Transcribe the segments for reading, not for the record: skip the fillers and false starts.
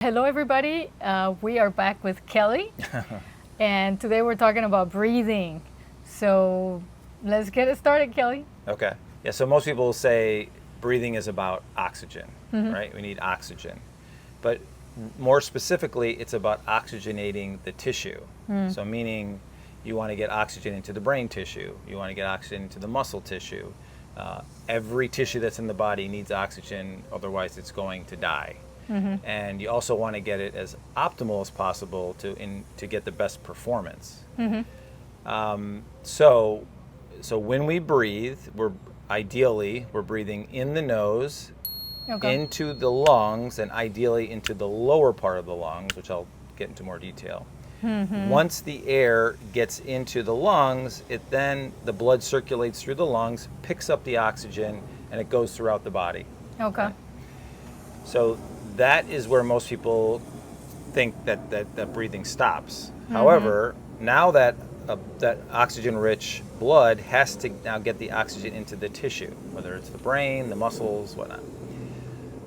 Hello, everybody. We are back with Kelly, and today we're talking about breathing. So let's get it started, Kelly. Okay. Yeah, so most people will say breathing is about oxygen, right? We need oxygen. But more specifically, it's about oxygenating the tissue. So meaning you want to get oxygen into the brain tissue. You want to get oxygen into the muscle tissue. Every tissue that's in the body needs oxygen, otherwise it's going to die. And you also want to get it as optimal as possible to get the best performance. So when we breathe, we're breathing in the nose, into the lungs, and ideally into the lower part of the lungs, which I'll get into more detail. Once the air gets into the lungs, then the blood circulates through the lungs, picks up the oxygen, and it goes throughout the body. Okay. So that is where most people think that breathing stops. However, now that oxygen-rich blood has to now get the oxygen into the tissue, whether it's the brain, the muscles, whatnot.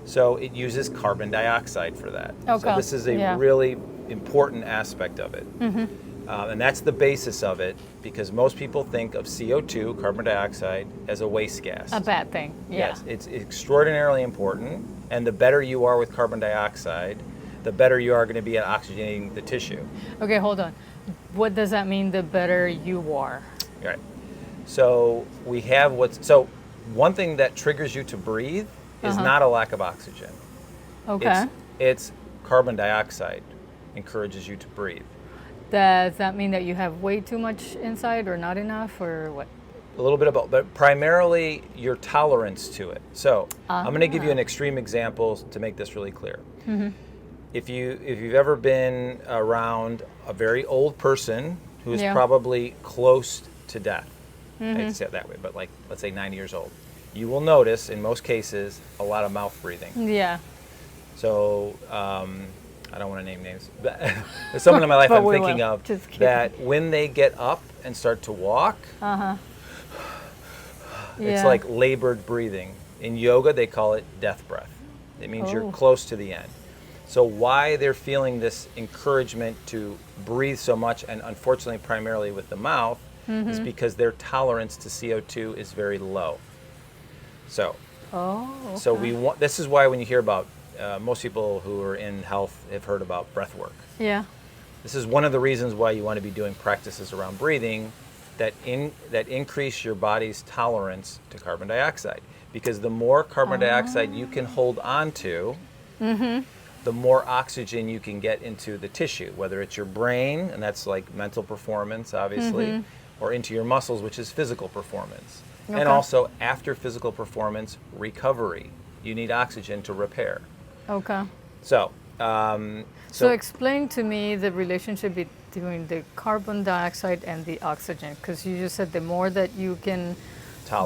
So it uses carbon dioxide for that. Okay. So this is a really important aspect of it. And that's the basis of it, because most people think of CO2, carbon dioxide, as a waste gas. A bad thing. Yeah. Yes, it's extraordinarily important, and the better you are with carbon dioxide, the better you are going to be at oxygenating the tissue. Okay, hold on. What does that mean, the better you are? Right. So we have one thing that triggers you to breathe is not a lack of oxygen. Okay. It's carbon dioxide encourages you to breathe. Does that mean that you have way too much inside or not enough, or what? A little bit of both, but primarily your tolerance to it. So I'm going to give you an extreme example to make this really clear. If you've ever been around a very old person who is probably close to death, I hate to say it that way, but like let's say 90 years old, you will notice in most cases a lot of mouth breathing. Yeah. So I don't want to name names, but there's someone in my life I'm thinking of that when they get up and start to walk, it's like labored breathing. In yoga, they call it death breath. It means you're close to the end. So why they're feeling this encouragement to breathe so much, and unfortunately primarily with the mouth, is because their tolerance to CO2 is very low. So, so this is why when you hear about most people who are in health have heard about breath work. Yeah. This is one of the reasons why you want to be doing practices around breathing that increase your body's tolerance to carbon dioxide. Because the more carbon dioxide you can hold on to, the more oxygen you can get into the tissue, whether it's your brain, and that's like mental performance, obviously, or into your muscles, which is physical performance. And also, after physical performance, recovery. You need oxygen to repair. Okay. So explain to me the relationship between the carbon dioxide and the oxygen, because you just said the more that you can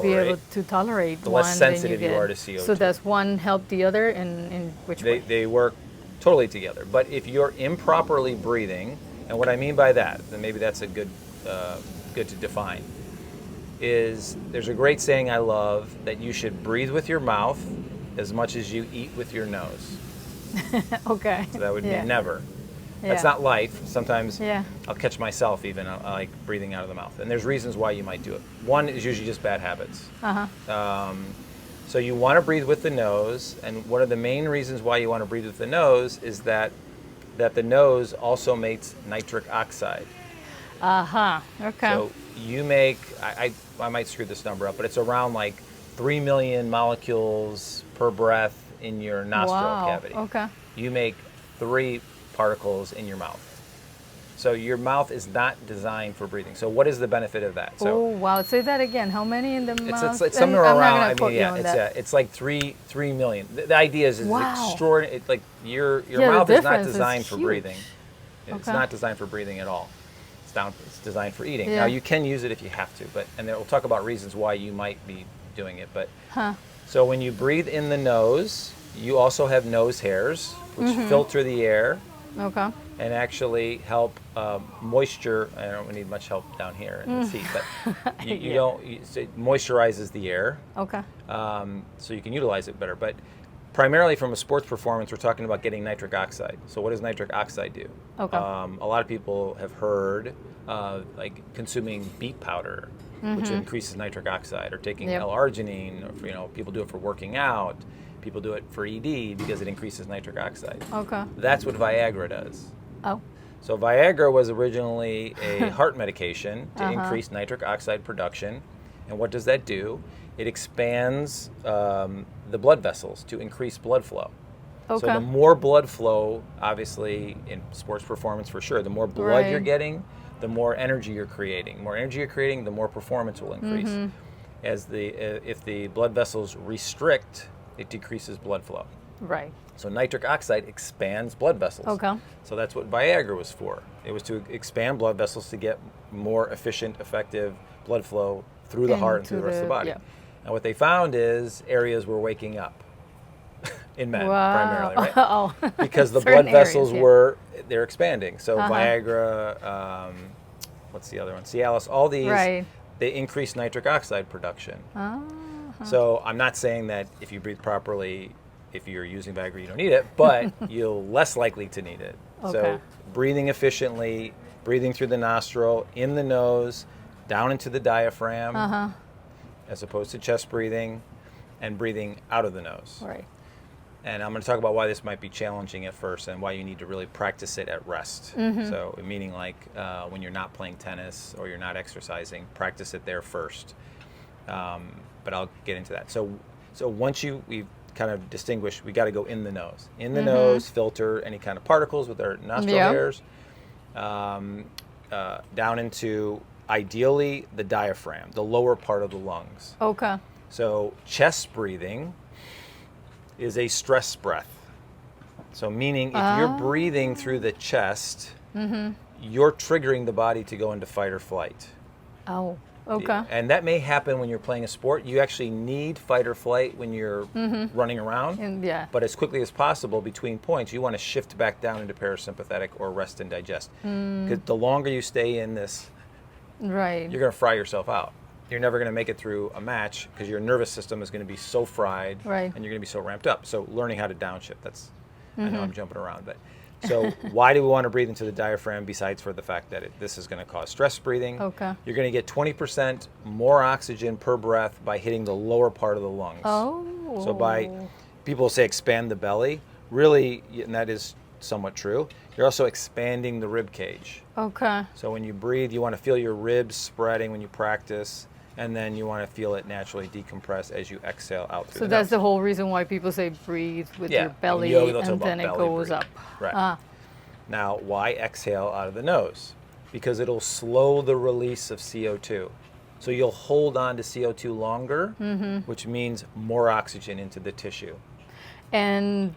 be able to tolerate, the less sensitive you are to CO2. So does one help the other in which way? They work totally together. But if you're improperly breathing, and what I mean by that, then maybe that's a good to define, is there's a great saying I love that you should breathe with your mouth as much as you eat with your nose. Okay. So that would mean never. That's not life. Sometimes I'll catch myself even like breathing out of the mouth. And there's reasons why you might do it. One is usually just bad habits. So you want to breathe with the nose, and one of the main reasons why you want to breathe with the nose is that the nose also makes nitric oxide. Okay. So you make, I might screw this number up, but it's around like 3 million molecules per breath in your nostril cavity. Okay. You make 3 particles in your mouth. So your mouth is not designed for breathing. So what is the benefit of that? So Say that again. How many in the mouth? It's somewhere around. It's like 3 million. The idea is extraordinary. It's like your mouth is not designed for breathing. It's not designed for breathing at all. It's designed for eating. Now you can use it if you have to, and we'll talk about reasons why you might be doing it. But so when you breathe in the nose, you also have nose hairs, which filter the air. Okay. And actually help moisture. I don't need much help down here in the seat, but it moisturizes the air. Okay. So you can utilize it better. But primarily from a sports performance, we're talking about getting nitric oxide. So what does nitric oxide do? Okay. A lot of people have heard like consuming beet powder, which increases nitric oxide, or taking L-arginine, or people do it for working out. People do it for ED because it increases nitric oxide. Okay. That's what Viagra does. Oh. So Viagra was originally a heart medication to increase nitric oxide production. And what does that do? It expands the blood vessels to increase blood flow. Okay. So the more blood flow, obviously in sports performance for sure, the more blood you're getting, the more energy you're creating. The more energy you're creating, the more performance will increase. If the blood vessels restrict, it decreases blood flow. Right. So nitric oxide expands blood vessels. Okay. So that's what Viagra was for. It was to expand blood vessels to get more efficient, effective blood flow through the heart and through the rest of the body. Yeah. And what they found is areas were waking up in men primarily, right? Oh. Because the blood vessels they're expanding. So Viagra, what's the other one? Cialis, all these, they increase nitric oxide production. So I'm not saying that if you breathe properly, if you're using Viagra, you don't need it, but you're less likely to need it. Okay. So breathing efficiently, breathing through the nostril, in the nose, down into the diaphragm, as opposed to chest breathing, and breathing out of the nose. Right. And I'm going to talk about why this might be challenging at first and why you need to really practice it at rest. So meaning like when you're not playing tennis or you're not exercising, practice it there first. But I'll get into that. So once we've kind of distinguished, we got to go in the nose. In the nose, filter any kind of particles with our nostril hairs, down into, ideally, the diaphragm, the lower part of the lungs. Okay. So chest breathing is a stress breath. So meaning if you're breathing through the chest, you're triggering the body to go into fight or flight. Oh, okay. And that may happen when you're playing a sport. You actually need fight or flight when you're running around. But as quickly as possible between points, you want to shift back down into parasympathetic or rest and digest. Because the longer you stay in this, you're going to fry yourself out. You're never going to make it through a match because your nervous system is going to be so fried and you're going to be so ramped up. So learning how to downshift, that's, I know I'm jumping around, but so why do we want to breathe into the diaphragm besides for the fact that this is going to cause stress breathing? Okay. You're going to get 20% more oxygen per breath by hitting the lower part of the lungs. Oh. So people say expand the belly, really, and that is somewhat true. You're also expanding the rib cage. Okay. So when you breathe, you want to feel your ribs spreading when you practice. And then you want to feel it naturally decompress as you exhale out through the nose. So that's the whole reason why people say breathe with your belly and then it goes up. Right. Now, why exhale out of the nose? Because it'll slow the release of CO2. So you'll hold on to CO2 longer, which means more oxygen into the tissue. And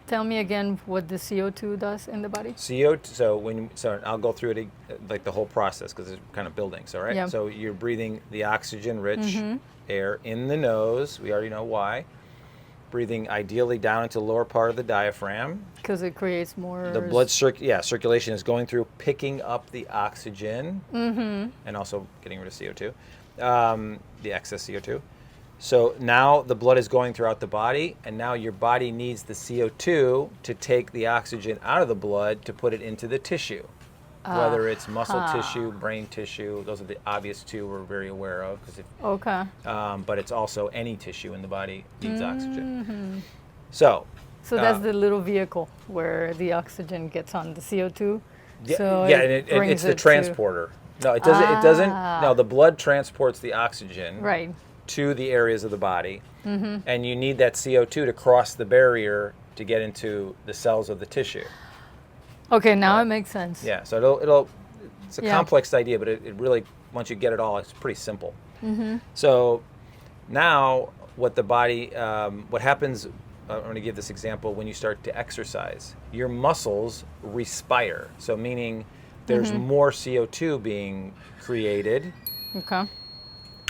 tell me again what the CO2 does in the body. CO2. So I'll go through it like the whole process because it's kind of building. So right. Yeah. So you're breathing the oxygen-rich air in the nose. We already know why. Breathing ideally down into the lower part of the diaphragm. Because it creates more. The blood circulation is going through, picking up the oxygen, and also getting rid of CO2, the excess CO2. So now the blood is going throughout the body, and now your body needs the CO2 to take the oxygen out of the blood to put it into the tissue, whether it's muscle tissue, brain tissue. Those are the obvious two we're very aware of. But it's also any tissue in the body needs oxygen. So that's the little vehicle where the oxygen gets on the CO2. It's the transporter. No, it doesn't. It doesn't. No, the blood transports the oxygen to the areas of the body, and you need that CO2 to cross the barrier to get into the cells of the tissue. Okay, now it makes sense. Yeah, so it's a complex idea, but it really, once you get it all, it's pretty simple. So now what happens, I'm going to give this example, when you start to exercise, your muscles respire. So meaning there's more CO2 being created. Okay.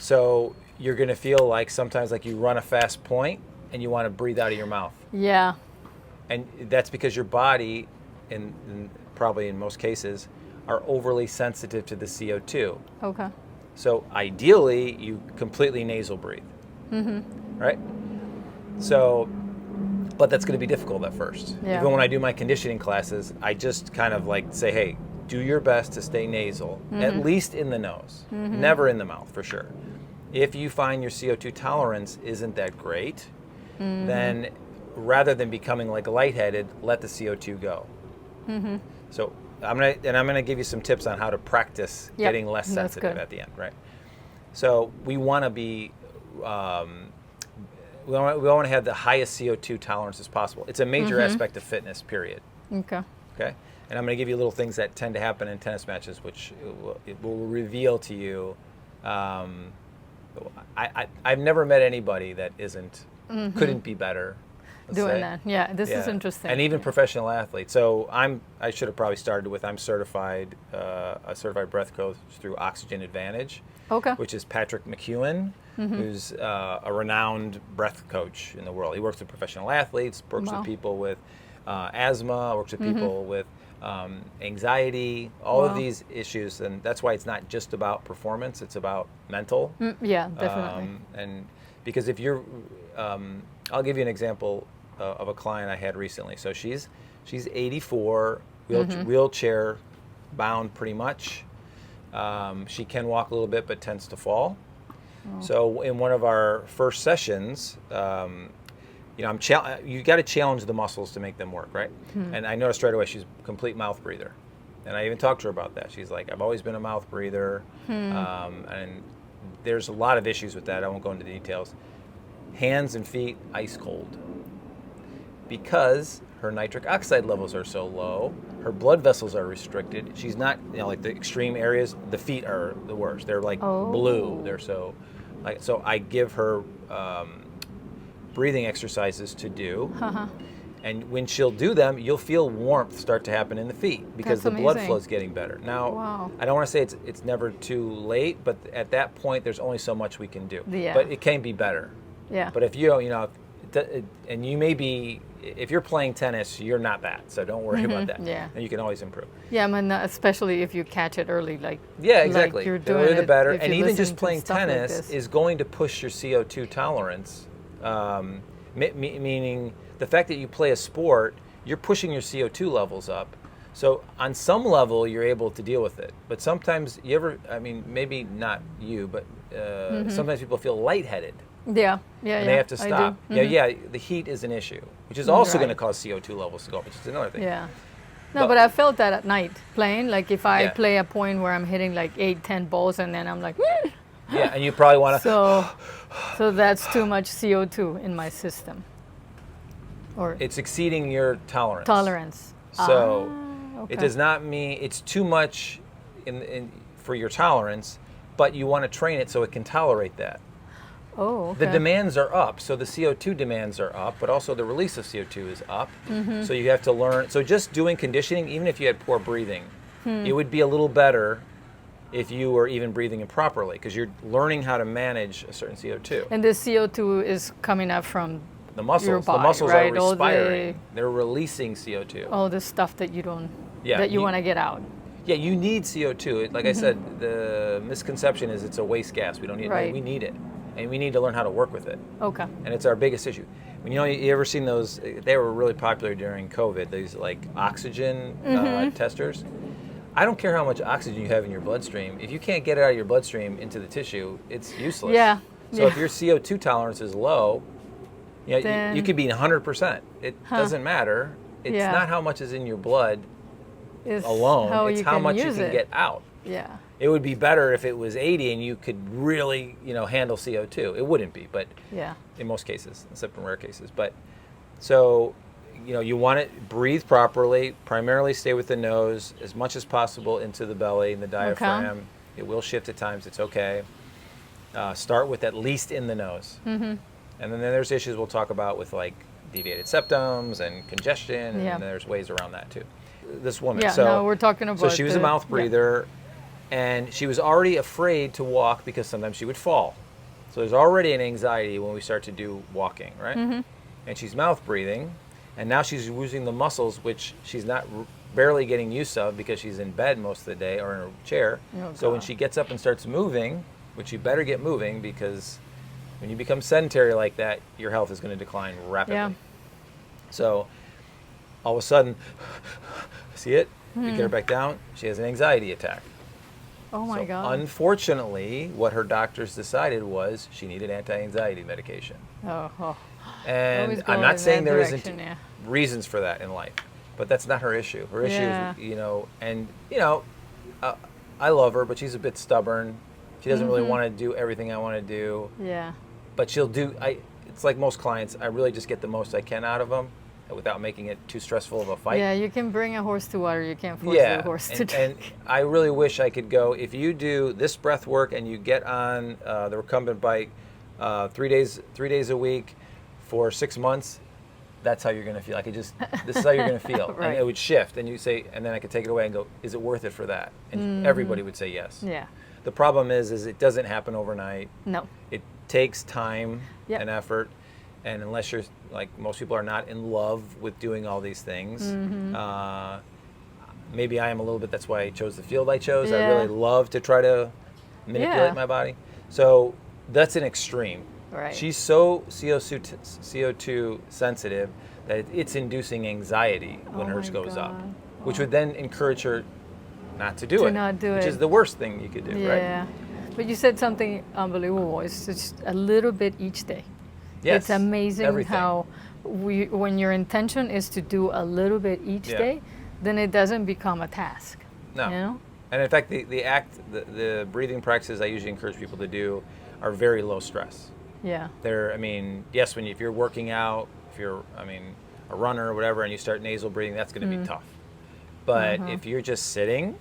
So you're going to feel like sometimes like you run a fast point and you want to breathe out of your mouth. Yeah. And that's because your body, and probably in most cases, are overly sensitive to the CO2. Okay. So ideally, you completely nasal breathe. Right? So But that's going to be difficult at first. Yeah. Even when I do my conditioning classes, I just kind of like say, hey, do your best to stay nasal, at least in the nose, never in the mouth for sure. If you find your CO2 tolerance isn't that great, then rather than becoming like lightheaded, let the CO2 go. So I'm gonna give you some tips on how to practice getting less sensitive at the end, right? So we want to be, we want to have the highest CO2 tolerance as possible. It's a major aspect of fitness, period. Okay. Okay. And I'm going to give you little things that tend to happen in tennis matches, which it will reveal to you. I've never met anybody that couldn't be better. Doing that. Yeah, this is interesting. And even professional athletes. So I should have probably started with, I'm certified, a certified breath coach through Oxigen Advantage, which is Patrick McEwen, who's a renowned breath coach in the world. He works with professional athletes, works with people with asthma, works with people with anxiety, all of these issues, and that's why it's not just about performance, it's about mental. Yeah, definitely. And because if you're, I'll give you an example of a client I had recently. So she's 84, wheelchair bound pretty much. She can walk a little bit, but tends to fall. So in one of our first sessions, you got to challenge the muscles to make them work, right? And I noticed right away she's a complete mouth breather. And I even talked to her about that. She's like, I've always been a mouth breather. And there's a lot of issues with that. I won't go into the details. Hands and feet, ice cold. Because her nitric oxide levels are so low, her blood vessels are restricted. She's not, like the extreme areas, the feet are the worst. They're like blue. They're so I give her breathing exercises to do. And when she'll do them, you'll feel warmth start to happen in the feet because the blood flow is getting better. Now, I don't want to say it's never too late, but at that point, there's only so much we can do. But it can be better. Yeah. But if and you may be, if you're playing tennis, you're not that, so don't worry about that. Yeah. And you can always improve. Yeah, I mean, especially if you catch it early, like exactly. Like you're The doing earlier the better. it, And even just playing tennis is going to push your CO2 tolerance. Meaning the fact that you play a sport, you're pushing your CO2 levels up. So on some level, you're able to deal with it. But sometimes maybe not you, but sometimes people feel lightheaded. Yeah. And they have to stop. The heat is an issue, which is also going to cause CO2 levels to go up, which is another thing. Yeah. No, but I felt that at night playing. Like if I play a point where I'm hitting like 8-10 balls and then I'm like, yeah, and you probably want to. So that's too much CO2 in my system. Or it's exceeding your tolerance. So it does not mean it's too much for your tolerance, but you want to train it so it can tolerate that. Oh, okay. The demands are up, so the CO2 demands are up, but also the release of CO2 is up. So you have to learn. So just doing conditioning, even if you had poor breathing, it would be a little better if you were even breathing improperly, because you're learning how to manage a certain CO2. And this CO2 is coming up from the muscles. Your body, the muscles right? are respiring. They're releasing CO2. All the stuff that you don't, that you want to get out. Yeah, you need CO2. Like I said, the misconception is it's a waste gas. We don't need it. We need it. And we need to learn how to work with it. Okay. And it's our biggest issue. You ever seen those? They were really popular during COVID. These like oxygen testers. I don't care how much oxygen you have in your bloodstream. If you can't get it out of your bloodstream into the tissue, it's useless. Yeah. So if your CO2 tolerance is low, you could be 100%. It doesn't matter. It's not how much is in your blood alone. It's how much you can get out. Yeah. It would be better if it was 80 and you could really, handle CO2. It wouldn't be, but in most cases, except in rare cases. But so, you want to breathe properly, primarily stay with the nose as much as possible into the belly and the diaphragm. Okay. It will shift at times. It's okay. Start with at least in the nose. And then there's issues we'll talk about with like deviated septums and congestion, and there's ways around that too. This woman, we're talking about. So she was a mouth breather. And she was already afraid to walk because sometimes she would fall. So there's already an anxiety when we start to do walking, right? And she's mouth breathing, and now she's using the muscles, which she's not barely getting use of because she's in bed most of the day or in a chair. So when she gets up and starts moving, which you better get moving, because when you become sedentary like that, your health is going to decline rapidly. So all of a sudden, see it? We get her back down. She has an anxiety attack. Oh my God. Unfortunately, what her doctors decided was she needed anti-anxiety medication. Oh. And I'm not saying there isn't reasons for that in life, but that's not her issue. Her issue is, I love her, but she's a bit stubborn. She doesn't really want to do everything I want to do. Yeah. But she'll do. It's like most clients. I really just get the most I can out of them, without making it too stressful of a fight. Yeah, you can bring a horse to water. You can't force the horse to drink. And I really wish I could go. If you do this breath work and you get on the recumbent bike 3 days a week for 6 months, that's how you're going to feel. This is how you're going to feel. Right. And it would shift, and you say, and then I could take it away and go, is it worth it for that? And everybody would say yes. Yeah. The problem is it doesn't happen overnight. No. It takes time and effort, and unless you're like most people are not in love with doing all these things. Maybe I am a little bit. That's why I chose the field I chose. Yeah. I really love to try to manipulate my body. So that's an extreme. Right. She's so CO2 sensitive that it's inducing anxiety when hers goes up, which would then encourage her not to do it. Which is the worst thing you could do, right? Yeah. But you said something unbelievable. It's just a little bit each day. Yes. It's amazing everything. how when your intention is to do a little bit each day, then it doesn't become a task. No. You know? And in fact, the breathing practices I usually encourage people to do are very low stress. Yeah. Yes, if you're working out, if you're, a runner or whatever, and you start nasal breathing, that's going to be tough. But if you're just sitting,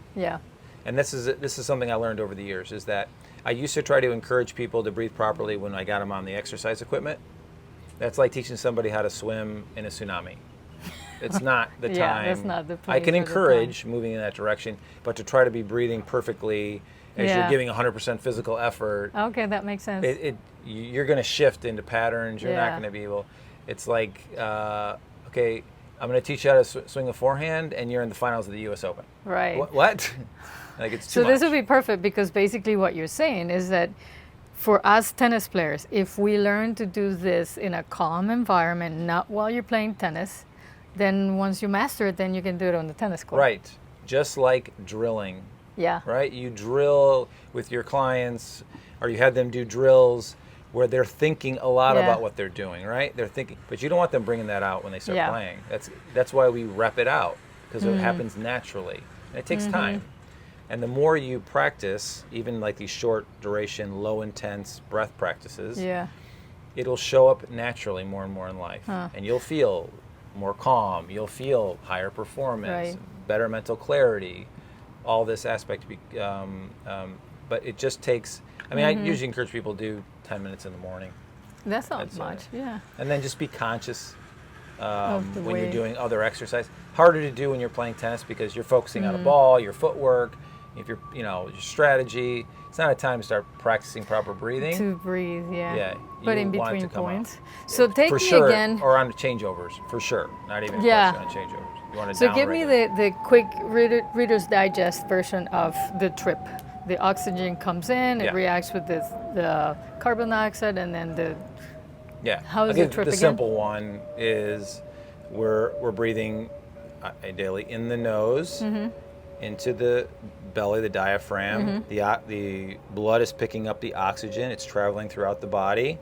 and this is something I learned over the years, is that I used to try to encourage people to breathe properly when I got them on the exercise equipment. That's like teaching somebody how to swim in a tsunami. It's not the time. Yeah, that's not the place. I can encourage moving in that direction, but to try to be breathing perfectly as you're giving 100% physical effort. Okay, that makes sense. You're going to shift into patterns. You're not going to be able. It's like, okay, I'm going to teach you how to swing a forehand, and you're in the finals of the U.S. Open. Right. What? Like it's too so much. This would be perfect because basically what you're saying is that for us tennis players, if we learn to do this in a calm environment, not while you're playing tennis, then once you master it, then you can do it on the tennis court. Right. Just like drilling. Yeah. Right? You drill with your clients, or you have them do drills where they're thinking a lot about what they're doing, right? They're thinking, but you don't want them bringing that out when they start playing. That's why we rep it out, because it happens naturally. And it takes time. And the more you practice, even like these short duration, low intense breath practices, it'll show up naturally more and more in life. And you'll feel more calm, you'll feel higher performance, better mental clarity, all this aspect. But it just takes, I usually encourage people to do 10 minutes in the morning. That's not much, And then just be conscious when you're you're doing other exercise. Harder to do when you're playing tennis because you're focusing on a ball, your footwork, if you're, your strategy. It's not a time to start practicing proper breathing. To breathe, but in between points. Out. So take for me sure, again. or on changeovers, for sure. Not even a question on changeovers. You want to So give me the quick Reader's Digest version of the trip. The oxygen comes in, it reacts with the carbon dioxide, and then how is the trip the again? simple one is we're breathing daily in the nose, into the belly, the diaphragm. The blood is picking up the oxygen. It's traveling throughout the body.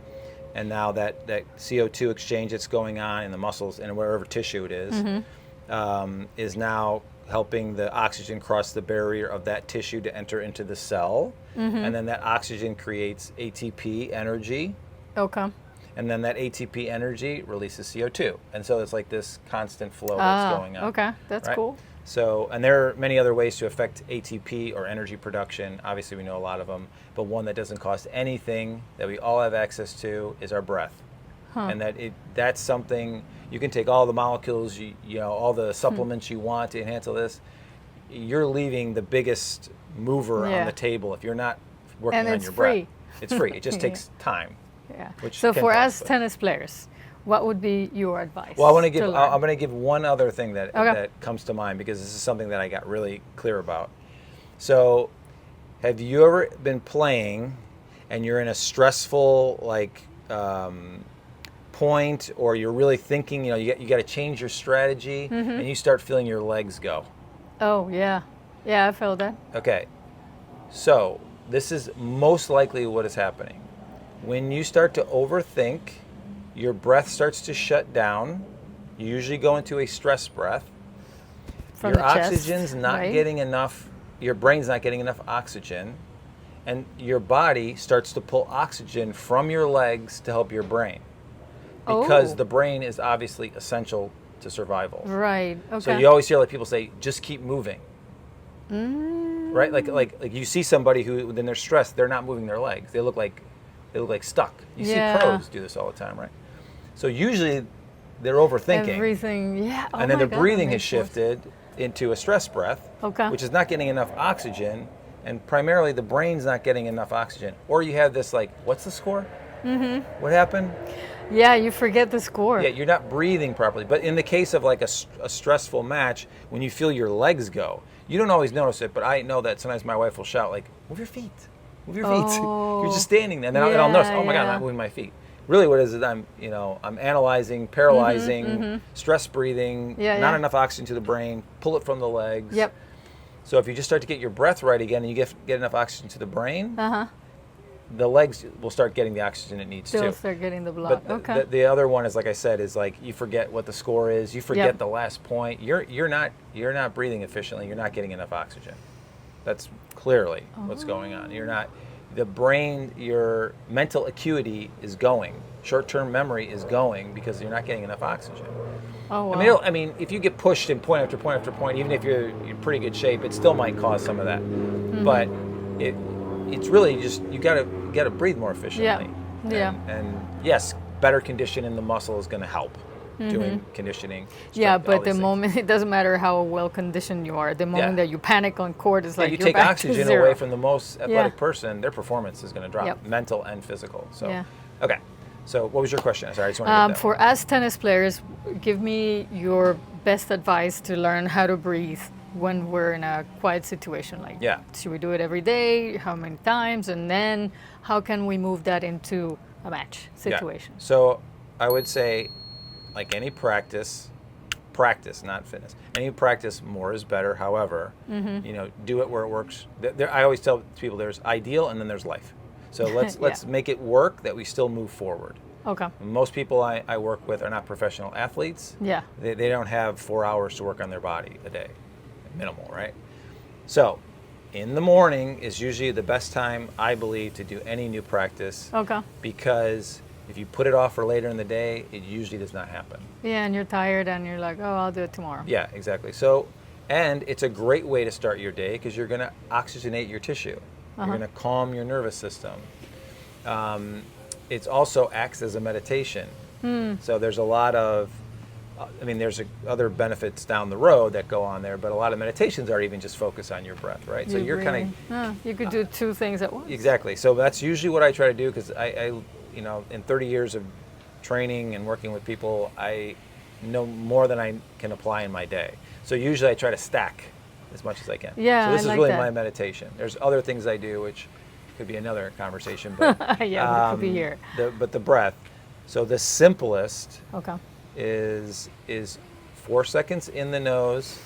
And now that CO2 exchange that's going on in the muscles and wherever tissue it is now helping the oxygen cross the barrier of that tissue to enter into the cell. And then that oxygen creates ATP energy. Okay. And then that ATP energy releases CO2. And so it's like this constant flow that's going on. Okay, that's cool. So, and there are many other ways to affect ATP or energy production. Obviously, we know a lot of them, but one that doesn't cost anything that we all have access to is our breath. And that's something you can take all the molecules, all the supplements you want to enhance all this. You're leaving the biggest mover on the table if you're not working on your breath. It's free. It just takes time. Yeah. So for us tennis players, what would be your advice? Well, I'm going to give one other thing that comes to mind, because this is something that I got really clear about. So, have you ever been playing and you're in a stressful point, or you're really thinking, you got to change your strategy, and you start feeling your legs go. Oh, yeah. Yeah, I feel that. Okay, so this is most likely what is happening. When you start to overthink, your breath starts to shut down. You usually go into a stress breath. From Your the chest, oxygen's not right? getting enough, your brain's not getting enough oxygen, and your body starts to pull oxygen from your legs to help your brain. Because Oh. the brain is obviously essential to survival. Right. Okay. So you always hear like people say, just keep moving. Right? Like you see somebody who, when they're stressed, they're not moving their legs. They look like stuck. You Yeah. see pros do this all the time, right? So usually they're overthinking. Everything. Yeah. Oh And then my the God, breathing that has makes more shifted into a stress breath, Okay. which is not getting enough oxygen, and primarily the brain's not getting enough oxygen. Or you have this like, what's the score? What happened? Yeah, you forget the score. Yeah, you're not breathing properly. But in the case of like a stressful match, when you feel your legs go, you don't always notice it, but I know that sometimes my wife will shout like, move your feet, move your feet. Oh. You're just standing there, and then I'll notice, oh my God, I'm Yeah. not moving my feet. Really what it is I'm analyzing, paralyzing, stress breathing, Yeah, not yeah. enough oxygen to the brain, pull it from the legs. Yep. So if you just start to get your breath right again and you get enough oxygen to the brain, Uh-huh. the legs will start getting the oxygen it needs They'll too. start getting the blood. But Okay. the other one is, like I said, is like you forget what the score is. You forget Yep. the last point. You're not breathing efficiently. You're not getting enough oxygen. That's clearly what's going on. You're not. The brain, your mental acuity is going. Short-term memory is going because you're not getting enough oxygen. Oh, wow. I mean, if you get pushed in point after point after point, even if you're in pretty good shape, it still might cause some of that. But it's really just you gotta breathe more efficiently. Yeah. And yes, better condition in the muscle is going to help doing conditioning. Yeah, all but the these things. moment, it doesn't matter how well conditioned you are, the moment that you panic on court, it's Yeah, like you you're take back oxygen to zero. away from the most athletic person, their performance is going to drop, Yep. mental and physical. So, Yeah. okay. So, what was your question? Sorry, I just want to get that. For us tennis players, give me your best advice to learn how to breathe when we're in a quiet situation. Like, Yeah. should we do it every day? How many times? And then how can we move that into a match situation? Yeah. So, I would say, like any practice, not fitness. Any practice, more is better. However, do it where it works. I always tell people there's ideal and then there's life. So let's make it work that we still move forward. Okay. Most people I work with are not professional athletes. Yeah. They don't have 4 hours to work on their body a day, minimal, right? So, in the morning is usually the best time, I believe, to do any new practice. Okay. Because if you put it off for later in the day, it usually does not happen. Yeah, and you're tired and you're like, oh, I'll do it tomorrow. Yeah, exactly. So, and it's a great way to start your day because you're going to oxygenate your tissue. You're going to calm your nervous system. It also acts as a meditation. So there's a lot of, there's other benefits down the road that go on there, but a lot of meditations are even just focused on your breath, right? So you're kind of you could do two things at once. exactly. So that's usually what I try to do because I in 30 years of training and working with people, I know more than I can apply in my day. So usually I try to stack as much as I can. Yeah, So this I is like really that. my meditation. There's other things I do, which could be another conversation, but Yeah, but it could be here. But the breath. So the simplest Okay. is 4 seconds in the nose,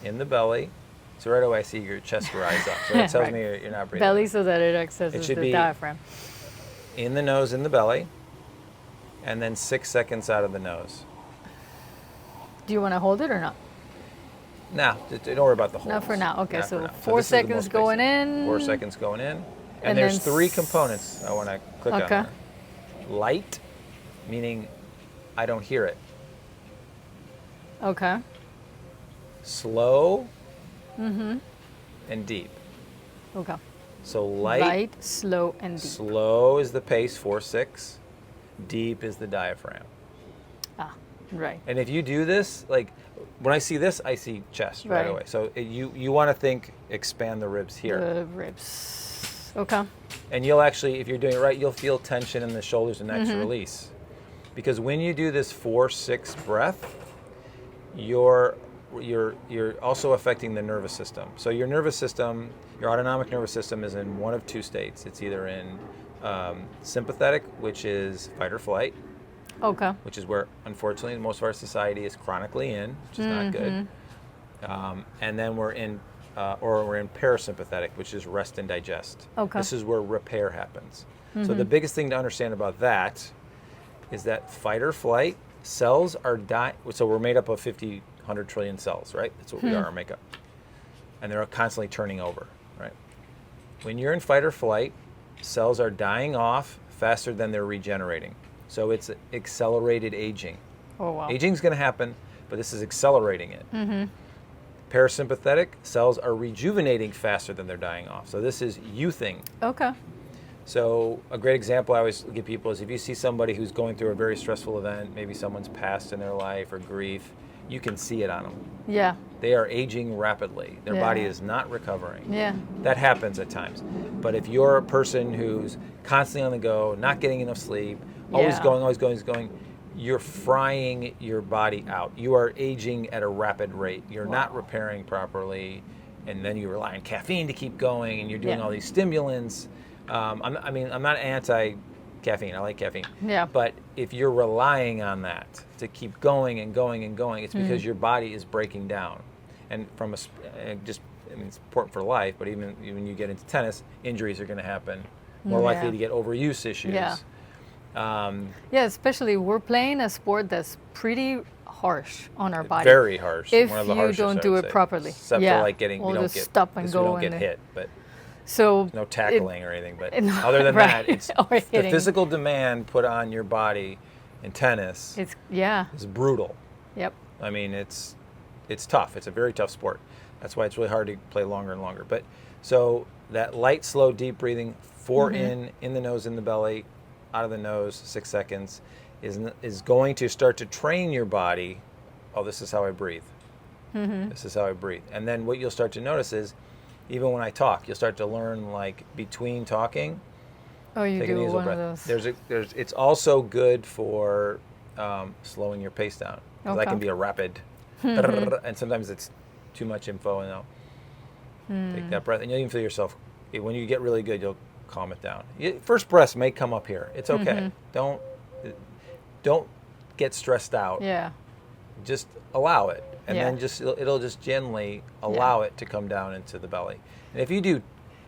in the belly. So right away I see your chest rise up. So that tells Right. me you're not breathing. Belly so that it accesses should the be- diaphragm. In the nose, in the belly, and then 6 seconds out of the nose. Do you want to hold it or not? Now, don't worry about the holds. Not for now. Okay, Not so for now. 4 this is the seconds most going basic. in. 4 seconds going in. And And there's then 3 components I want to click on. Okay. There. Light, meaning I don't hear it. Okay. Slow, and deep. Okay. So Light, slow, and deep. slow is the pace, 4-6. Deep is the diaphragm. Ah, right. And if you do this, like when I see this, I see chest right Right. away. So you want to think expand the ribs here. The ribs. Okay. And you'll actually, if you're doing it right, you'll feel tension in the shoulders and neck to release. Because when you do this 4-6 breath, you're also affecting the nervous system. So your nervous system, your autonomic nervous system is in one of two states. It's either in sympathetic, which is fight or flight, Okay. which is where, unfortunately, most of our society is chronically in, which is not good. And then we're in parasympathetic, which is rest and digest. Okay. This is where repair happens. So the biggest thing to understand about that is that fight or flight cells are dying. So we're made up of 50, 100 trillion cells, right? That's what we are, our makeup. And they're constantly turning over, right? When you're in fight or flight, cells are dying off faster than they're regenerating. So it's accelerated aging. Oh, wow. Aging's going to happen, but this is accelerating it. Parasympathetic cells are rejuvenating faster than they're dying off. So this is youthing. Okay. So a great example I always give people is if you see somebody who's going through a very stressful event, maybe someone's passed in their life or grief, you can see it on them. Yeah. They are aging rapidly. Their body is not recovering. Yeah. That happens at times. But if you're a person who's constantly on the go, not getting enough sleep, always going, you're frying your body out. You are aging at a rapid rate. You're not repairing properly, and then you rely on caffeine to keep going, and you're doing all these stimulants. I'm not anti-caffeine. I like caffeine. Yeah. But if you're relying on that to keep going and going and going, it's because your body is breaking down. And it's important for life, but even when you get into tennis, injuries are going to happen. More likely to get overuse issues. Yeah. Especially we're playing a sport that's pretty harsh on our body. Very harsh. If One of the you harshest, don't I do would it say. properly. Except for like we don't get hit, but so no tackling or anything. But other than that, it's the physical demand put on your body in tennis is brutal. Yep. I mean, it's tough. It's a very tough sport. That's why it's really hard to play longer and longer. But so that light, slow, deep breathing, 4 in the nose, in the belly, out of the nose, 6 seconds, is going to start to train your body. Oh, this is how I breathe. This is how I breathe. And then what you'll start to notice is, even when I talk, you'll start to learn, like, between talking. Oh, you take do a nasal one breath. of those. It's also good for slowing your pace down. Because that can be a rapid, and sometimes it's too much info, and take that breath, and you'll even feel yourself. When you get really good, you'll calm it down. First breaths may come up here. It's okay. Don't get stressed out. Yeah. Just allow it, and then it'll just gently allow it to come down into the belly. And if you do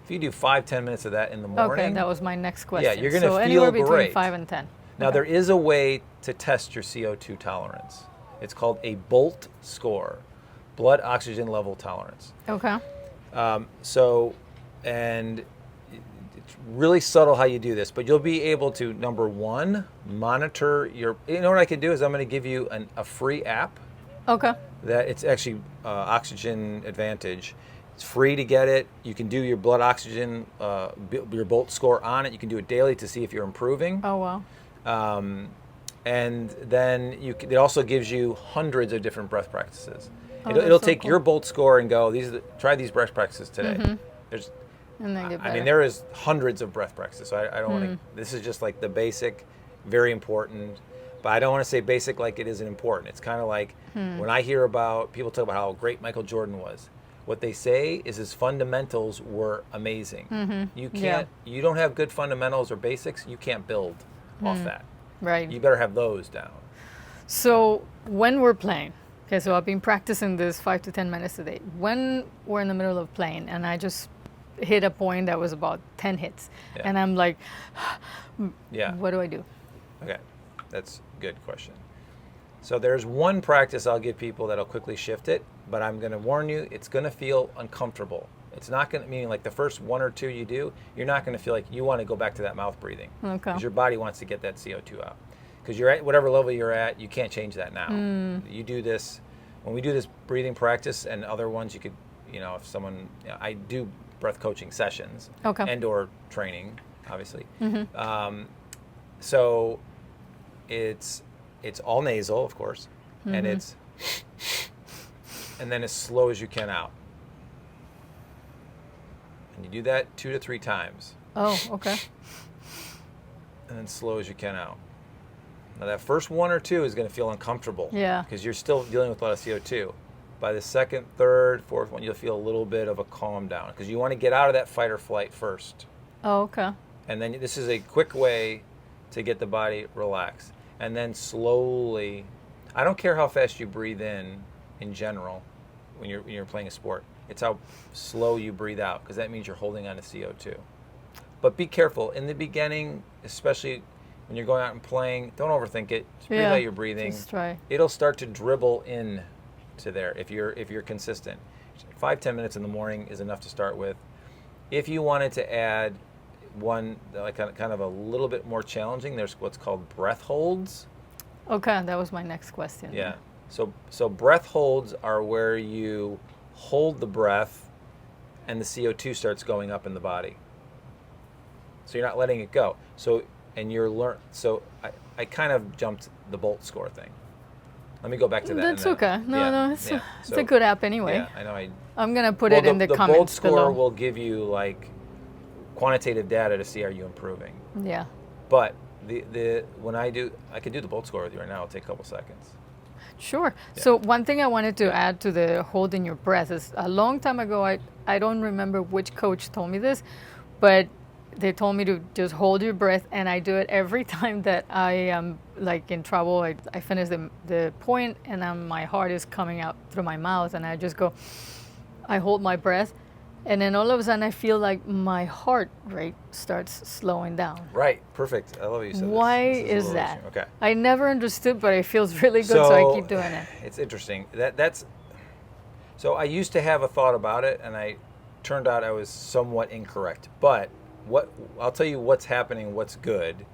5-10 minutes of that in the morning. Okay, that was my next question. Yeah, you're going to feel anywhere great. between 5 and 10. Now there is a way to test your CO2 tolerance. It's called a BOLT score, blood oxygen level tolerance. Okay. And it's really subtle how you do this, but you'll be able to, number one, monitor your. You know what I can do is I'm going to give you a free app. Okay. That it's actually Oxigen Advantage. It's free to get it. You can do your blood oxygen, your BOLT score on it. You can do it daily to see if you're improving. Oh, wow. And then it also gives you hundreds of different breath practices. Oh, It'll so take cool. your BOLT score and go, try these breath practices today. And then get better. I mean, there is hundreds of breath practices. So I don't want to. This is just like the basic, very important. But I don't want to say basic like it isn't important. It's kind of like when I hear about people talk about how great Michael Jordan was. What they say is his fundamentals were amazing. You can't. You don't have good fundamentals or basics. You can't build off that. Right. You better have those down. So when we're playing, okay, so I've been practicing this 5 to 10 minutes a day. When we're in the middle of playing and I just hit a point that was about 10 hits, and I'm like, what do I do? Okay, that's a good question. So there's one practice I'll give people that'll quickly shift it, but I'm going to warn you, it's going to feel uncomfortable. It's not going to, meaning like the first 1 or 2 you do, you're not going to feel like you want to go back to that mouth breathing. Okay. Because your body wants to get that CO2 out. Because you're at whatever level you're at, you can't change that now. You do this, when we do this breathing practice and other ones, you could, if someone, I do breath coaching sessions and or training, obviously. So it's all nasal, of course, and and then as slow as you can out. And you do that 2 to 3 times. Oh, okay. And then slow as you can out. Now that first 1 or 2 is going to feel uncomfortable. Yeah. Because you're still dealing with a lot of CO2. By the second, third, fourth one, you'll feel a little bit of a calm down. Because you want to get out of that fight or flight first. Oh, okay. And then this is a quick way to get the body relaxed. and then slowly. I don't care how fast you breathe in general, when you're playing a sport. It's how slow you breathe out, because that means you're holding on to CO2. But be careful in the beginning, especially when you're going out and playing. Don't overthink it. Just breathe out your breathing. Just try. It'll start to dribble in to there if you're consistent. 5-10 minutes in the morning is enough to start with. If you wanted to add one, like kind of a little bit more challenging, there's what's called breath holds. Okay, that was my next question. Yeah. So breath holds are where you hold the breath and the CO2 starts going up in the body. So you're not letting it go. So I kind of jumped the Bolt score thing. Let me go back to that. That's okay. No, it's So, a good app anyway. Yeah, I know. I'm gonna put it in the Bolt comments score below. will give you like quantitative data to see are you improving. Yeah. But when I could do the Bolt score with you right now. It'll take a couple seconds. Sure. Yeah. So one thing I wanted to add to the holding your breath is a long time ago, I don't remember which coach told me this, but they told me to just hold your breath, and I do it every time that I am like in trouble. I finish the point, and then my heart is coming out through my mouth, and I just go, I hold my breath, and then all of a sudden I feel like my heart rate starts slowing down. Right. Perfect. I love what you said. Why This is a little that? interesting. Okay. I never understood, but it feels really good, so I keep doing it. It's interesting. So I used to have a thought about it, and I turned out I was somewhat incorrect. But I'll tell you what's happening, what's good.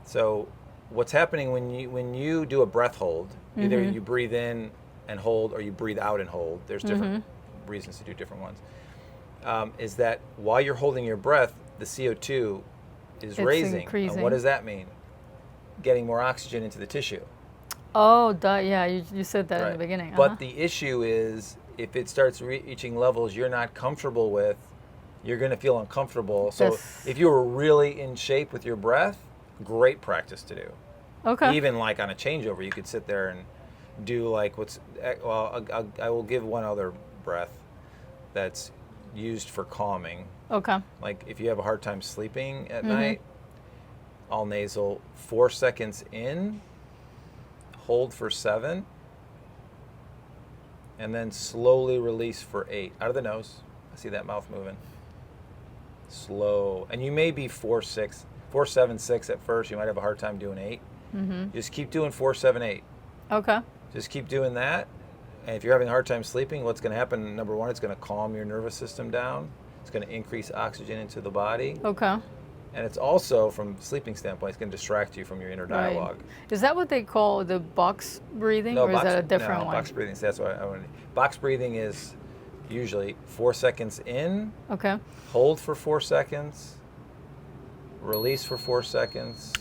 So what's happening when you do a breath hold, either you breathe in and hold or you breathe out and hold. There's different reasons to do different ones. Is that while you're holding your breath, the CO2 is raising. Increasing. And what does that mean? Getting more oxygen into the tissue. Oh, yeah, you said that in the beginning. But the issue is, if it starts reaching levels you're not comfortable with, you're going to feel uncomfortable. So if you were really in shape with your breath, great practice to do. Okay. Even like on a changeover, you could sit there and do like I will give one other breath that's used for calming. Okay. Like if you have a hard time sleeping at night, all nasal, 4 seconds in, hold for 7, and then slowly release for 8. Out of the nose. I see that mouth moving. Slow. And you may be 4, 7, 6 at first. You might have a hard time doing 8. Just keep doing 4, 7, 8. Okay. Just keep doing that. And if you're having a hard time sleeping, what's going to happen, number one, it's going to calm your nervous system down. It's going to increase oxygen into the body. Okay. And it's also, from a sleeping standpoint, it's going to distract you from your inner dialogue. Right. Is that what they call the box breathing, or is that a different one? Box breathing. That's what I wanted. Box breathing is usually 4 seconds in, Okay. hold for 4 seconds, release for 4 seconds,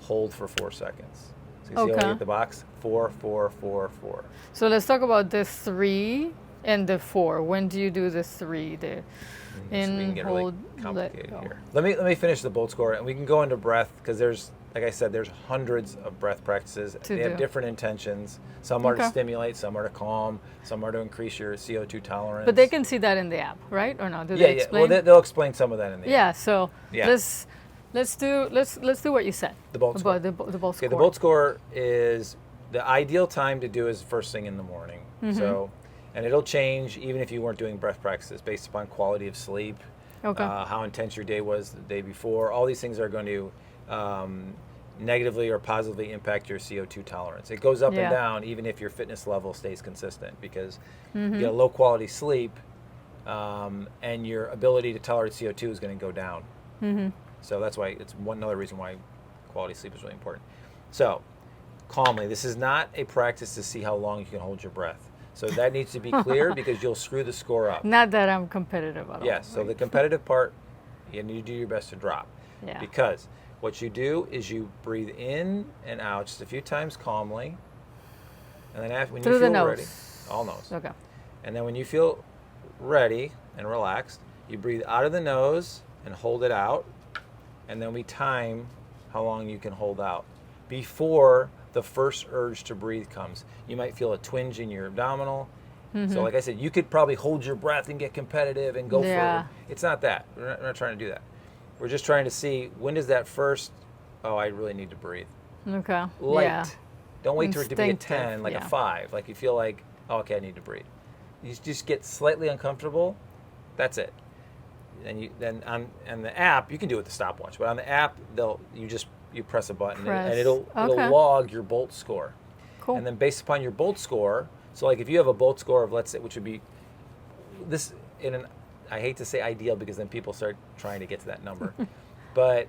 hold for 4 seconds. So you see how I get the box? 4, 4, 4, 4. So let's talk about the 3 and the 4. When do you do the 3? The So we can get hold, really complicated let go. here. Let me finish the Bolt score, and we can go into breath, because there's, like I said, there's hundreds of breath practices. They have different intentions. Some are to stimulate, some are to calm, some are to increase your CO2 tolerance. But they can see that in the app, right? Or no? Do they explain? Well, they'll explain some of that in the app. So let's do what you said. The Bolt score. About the Bolt score. Okay, the Bolt score is the ideal time to do is first thing in the morning. So, and it'll change even if you weren't doing breath practices based upon quality of sleep, how intense your day was the day before. All these things are going to negatively or positively impact your CO2 tolerance. It goes up and down even if your fitness level stays consistent, because you get a low quality sleep and your ability to tolerate CO2 is going to go down. So that's why it's another reason why quality sleep is really important. So calmly, this is not a practice to see how long you can hold your breath. So that needs to be clear, because you'll screw the score up. Not that I'm competitive at all. Yes, so the competitive part, you need to do your best to drop. Yeah. Because what you do is you breathe in and out just a few times calmly. And then when you feel ready, all nose. Okay. And then when you feel ready and relaxed, you breathe out of the nose and hold it out. And then we time how long you can hold out before the first urge to breathe comes. You might feel a twinge in your abdominal. So like I said, you could probably hold your breath and get competitive and go for it. It's not that. We're not trying to do that. We're just trying to see, when does that first, I really need to breathe. Okay. light. Yeah. Don't wait for it to be a 10, Instinctive, like yeah. a 5. Like you feel like, oh, okay, I need to breathe. You just get slightly uncomfortable. That's it. And then on the app, you can do it with the stopwatch, but on the app, you press a button and it'll log your Bolt score. Cool. And then based upon your Bolt score, so like if you have a Bolt score of, let's say, which would be this I hate to say ideal because then people start trying to get to that number, but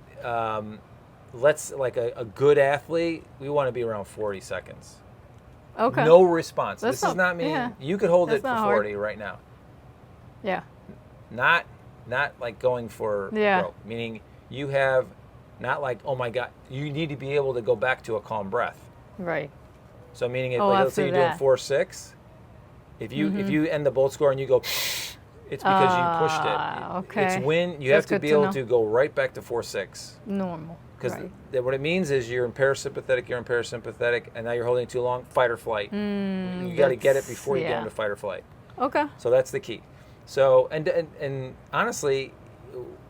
let's like a good athlete, we want to be around 40 seconds. Okay. No response. That's this does not mean yeah. you could hold That's it for not 40 hard. right now. Yeah. Not like going for Yeah. broke, meaning you have not like, oh my God, you need to be able to go back to a calm breath. Right. So meaning if Oh, like, let's say after you're doing that. 4-6, if you end the Bolt score and you go, it's because you pushed it. Okay. It's when you That's have to good be to able know. to go right back to 4-6. Normal. Because right. what it means is you're in parasympathetic, and now you're holding it too long, fight or flight. You got to get it before you get into fight or flight. Okay. So that's the key. So and honestly,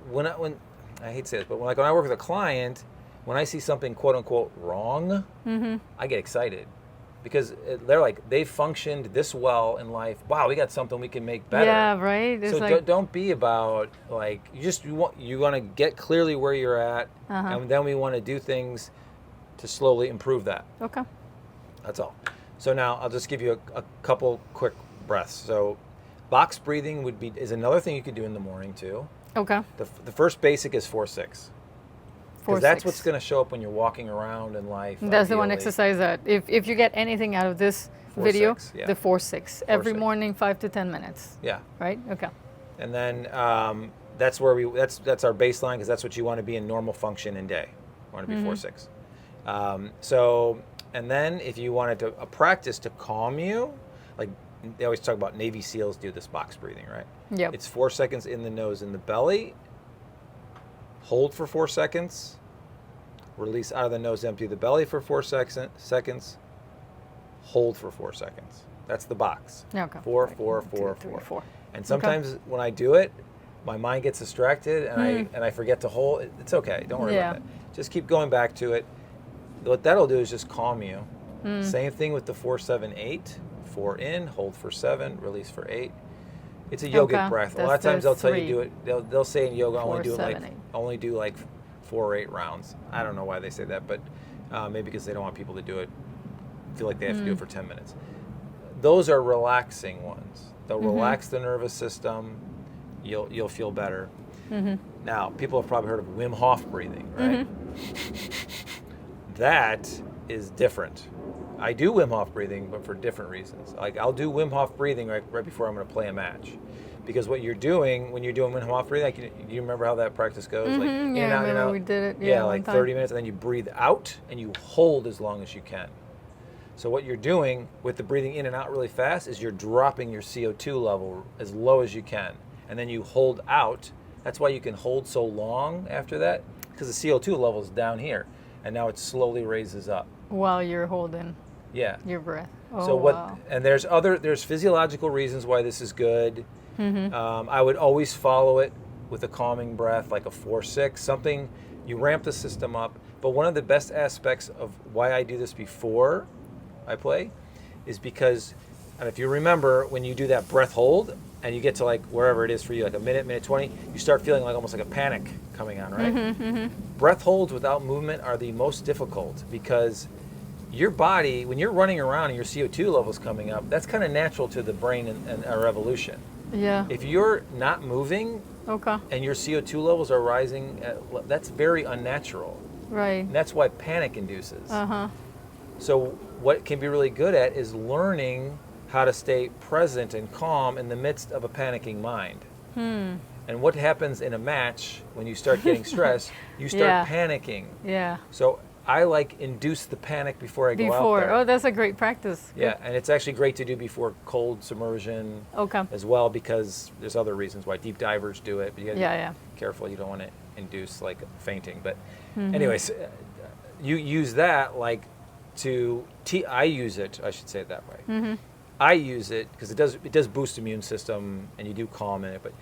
when I hate to say this, but when I work with a client, when I see something quote unquote wrong, I get excited because they're like, they functioned this well in life. Wow, we got something we can make better. Yeah, right. It's So like, don't be about like you want to get clearly where you're at, and then we want to do things to slowly improve that. okay. That's all. So now I'll just give you a couple quick breaths. So box breathing is another thing you could do in the morning too. Okay. The first basic is 4-6. 4-6. Because that's what's going to show up when you're walking around in life. That's the one ideally. exercise that if you get anything out of this video, 4-6, yeah. the 4-6 every 4-6. morning, 5 to 10 minutes. Yeah. Right. Okay. And then that's where that's our baseline because that's what you want to be in normal function in day. You want to be 4-6. So and then if you wanted to a practice to calm you, like they always talk about Navy SEALs do this box breathing, right? Yep. It's 4 seconds in the nose and the belly. Hold for 4 seconds. Release out of the nose, empty the belly for 4 seconds. Hold for 4 seconds. That's the box. Okay. 4, Like 4, 1, 4, 2, 3, 4. 4. And sometimes when I do it, my mind gets distracted and I forget to hold. It's okay. Don't worry about that. Just keep going back to it. What that'll do is just calm you. Same thing with the 4-7-8. 4 in, hold for 7, release for 8. It's a yogic breath. A lot of times they'll tell you do it. They'll say in yoga only do like 4 or 8 rounds. I don't know why they say that, but maybe because they don't want people to do it. Feel like they have to do it for 10 minutes. Those are relaxing ones. They'll relax the nervous system. You'll feel better. Now, people have probably heard of Wim Hof breathing, right? That is different. I do Wim Hof breathing, but for different reasons. Like I'll do Wim Hof breathing right before I'm going to play a match, because what you're doing when you're doing Wim Hof breathing, like you remember how that practice goes? Like in Yeah, and out, I in and remember out. we did it. Yeah, one like time. 30 minutes, and then you breathe out and you hold as long as you can. So what you're doing with the breathing in and out really fast is you're dropping your CO2 level as low as you can, and then you hold out. That's why you can hold so long after that, because the CO2 level is down here, and now it slowly raises up. While you're holding Yeah. your breath. Oh, So what? wow. And there's physiological reasons why this is good. I would always follow it with a calming breath, like a 4-6, something you ramp the system up. But one of the best aspects of why I do this before I play is because, and if you remember, when you do that breath hold and you get to like wherever it is for you, like a minute 20, you start feeling like almost like a panic coming on, right? Breath holds without movement are the most difficult because your body, when you're running around and your CO2 level's coming up, that's kind of natural to the brain and our evolution. Yeah. If you're not moving Okay. and your CO2 levels are rising, that's very unnatural. Right. And that's why panic induces. Uh-huh. So what it can be really good at is learning how to stay present and calm in the midst of a panicking mind. And what happens in a match when you start getting stressed, you start panicking. Yeah. So I like induce the panic before I go out there. Oh, that's a great practice. Yeah, and it's actually great to do before cold submersion Okay. as well, because there's other reasons why deep divers do it. But you gotta be careful. You don't want to induce like fainting. But anyways, you use that like I use it. I should say it that way. I use it because it does boost immune system, and you do calm in it. But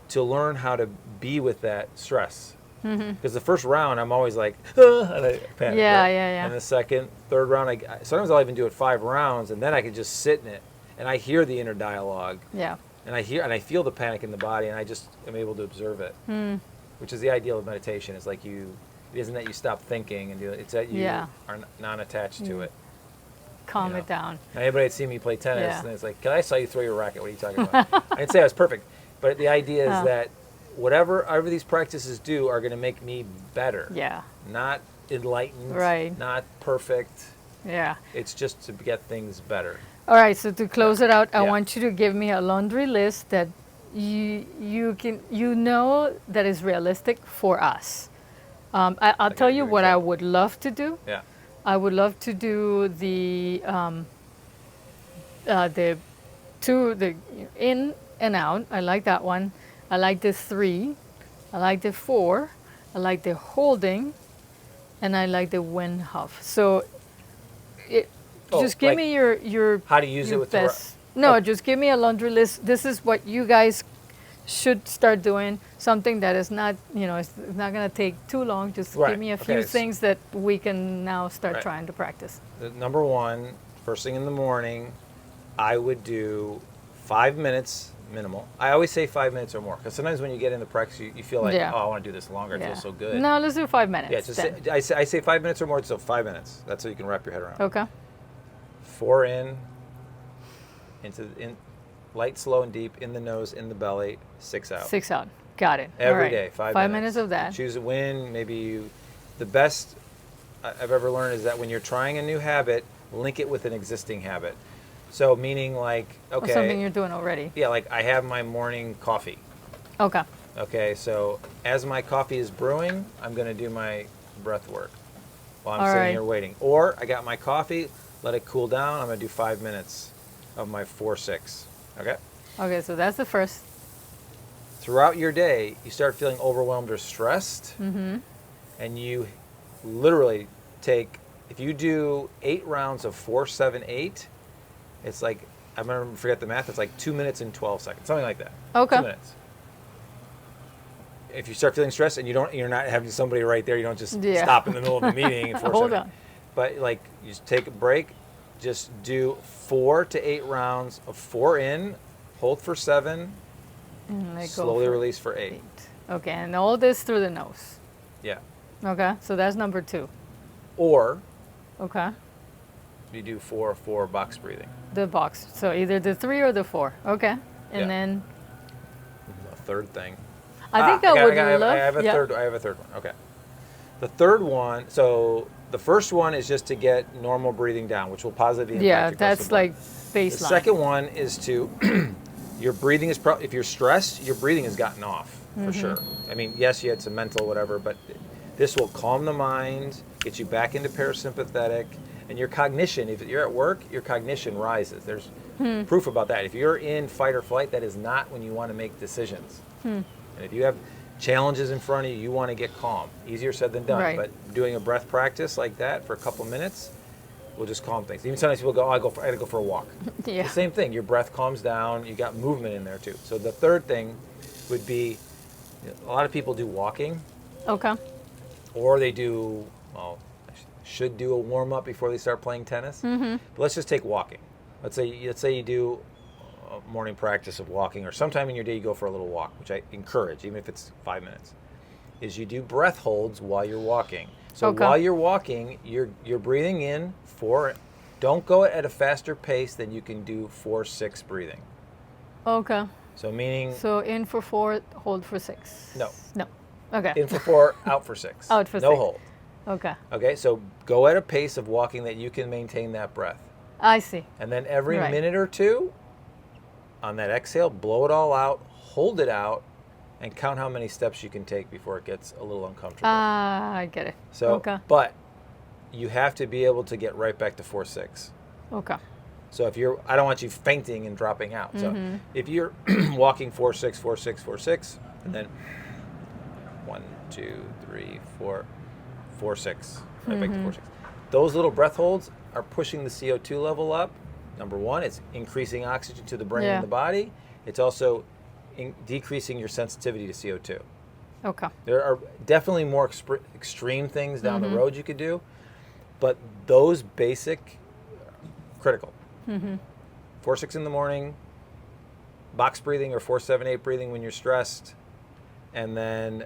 to learn how to be with that stress. Because the first round, I'm always like, and I panic. Yeah, right? yeah, yeah. And the second, third round, sometimes I'll even do it 5 rounds, and then I can just sit in it, and I hear the inner dialogue, Yeah. and I feel the panic in the body, and I just am able to observe it, which is the ideal of meditation. It's like it isn't that you stop thinking and do it; it's that you Yeah. are non-attached to it. Calm You know. it down. Now, anybody had seen me play tennis, Yeah. and it's like, I saw you throw your racket. What are you talking about? I didn't say I was perfect, but the idea is that whatever these practices do are going to make me better. Yeah. Not enlightened. Right. Not perfect. Yeah. It's just to get things better. All right, so to close it out, I Yeah. want you to give me a laundry list that you know that is realistic for us. I'll tell you give what an I example. would love to do. Yeah. I would love to do the in and out. I like that one. I like the 3. I like the 4. I like the holding, and I like the wind huff. So, just give like me your how to use it your with best. No, Oh. just give me a laundry list. This is what you guys should start doing. Something that is not, it's not going to take too long. Just Right, give me a okay, few it's- things that we can now start Right. trying to practice. Number 1, first thing in the morning, I would do 5 minutes minimal. I always say 5 minutes or more, because sometimes when you get into practice, you feel like, Yeah. oh, I want to do this longer. It feels so good. No, let's do 5 minutes. Yeah, just then. I say 5 minutes or more, so 5 minutes. That's how you can wrap your head around. Okay. 4 in, light, slow, and deep, in the nose, in the belly, 6 out. 6 out. Got it. All Every right. day, 5 5 minutes. minutes of that. Choose a win. The best I've ever learned is that when you're trying a new habit, link it with an existing habit. So meaning like, Or something okay, you're doing already. yeah, like I have my morning coffee. Okay. Okay, so as my coffee is brewing, I'm going to do my breath work while I'm All sitting right. here waiting. Or I got my coffee, let it cool down. I'm going to do 5 minutes of my 4-6. Okay? Okay, so that's the first. Throughout your day, you start feeling overwhelmed or stressed, and you literally take, if you do 8 rounds of 4, 7, 8, it's like, I remember, forget the math, it's like 2 minutes and 12 seconds, something like that. Okay. 2 minutes. If you start feeling stressed and you're not having somebody right there, you don't just Yeah. stop in the middle of the meeting and force Hold it. on. But like, you just take a break, just do 4 to 8 rounds of 4 in, hold for 7, And I go slowly for release for 8. 8. Okay, and all this through the nose. Yeah. Okay, so that's number 2. Or Okay. you do 4-4 box breathing. The box. So either the 3 or the 4. Okay. And Yeah. then A third thing. I think I would love. I have a yeah. third. I have a third one. Okay. The third one. So the first one is just to get normal breathing down, which will positively impact Yeah, your that's muscle like The baseline. second one is to your breathing is if you're stressed, your breathing has gotten off for sure. I mean, yes, you had some mental whatever, but this will calm the mind, get you back into parasympathetic, and your cognition. If you're at work, your cognition rises. There's proof about that. If you're in fight or flight, that is not when you want to make decisions. And if you have challenges in front of you, you want to get calm. Easier said than done. Right. But doing a breath practice like that for a couple minutes will just calm things. Even sometimes people go, I got to go for a walk. Yeah. The same thing. Your breath calms down. You got movement in there too. So the third thing would be, a lot of people do walking, Okay. or they do, should do a warm up before they start playing tennis. But let's just take walking. Let's say you do a morning practice of walking, or sometime in your day you go for a little walk, which I encourage, even if it's 5 minutes. Is you do breath holds while you're walking. So Okay. while you're walking, you're breathing in 4. Don't go at a faster pace than you can do 4-6 breathing. Okay. So meaning So in for 4, hold for 6. No. No. Okay. in for 4, out for 6. Out for no 6. hold. Okay. Okay, so go at a pace of walking that you can maintain that breath. I see. And then every Right. minute or two, on that exhale, blow it all out, hold it out, and count how many steps you can take before it gets a little uncomfortable. I get it. So, Okay. but you have to be able to get right back to 4-6. Okay. So I don't want you fainting and dropping out. Mm-hmm. So if you're walking 4-6, 4-6, 4-6, and then 1, 2, 3, 4, 4-6, right back to 4-6. Those little breath holds are pushing the CO2 level up. Number one, it's increasing oxygen to the brain Yeah. and the body. It's also decreasing your sensitivity to CO2. Okay. There are definitely more extreme things down the road you could do, but those basic, critical. 4-6 in the morning, box breathing or 4-7-8 breathing when you're stressed, and then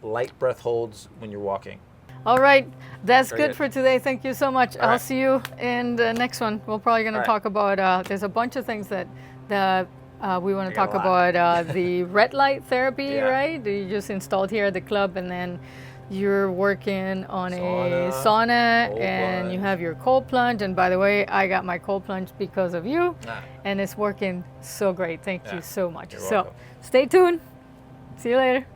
light breath holds when you're walking. All right, that's Very good good. for today. Thank you so much. I'll right. see you in the next one. We're probably going to All right. talk about, there's a bunch of things that we want to got talk a lot. about. The red light therapy, Yeah. right? You just installed here at the club, and then you're working on a sauna, cold and you plunge. have your cold plunge. And by the way, I got my cold plunge because of you, Ah. and it's working so great. Thank Yeah. you so much. You're So welcome. stay tuned. See you later.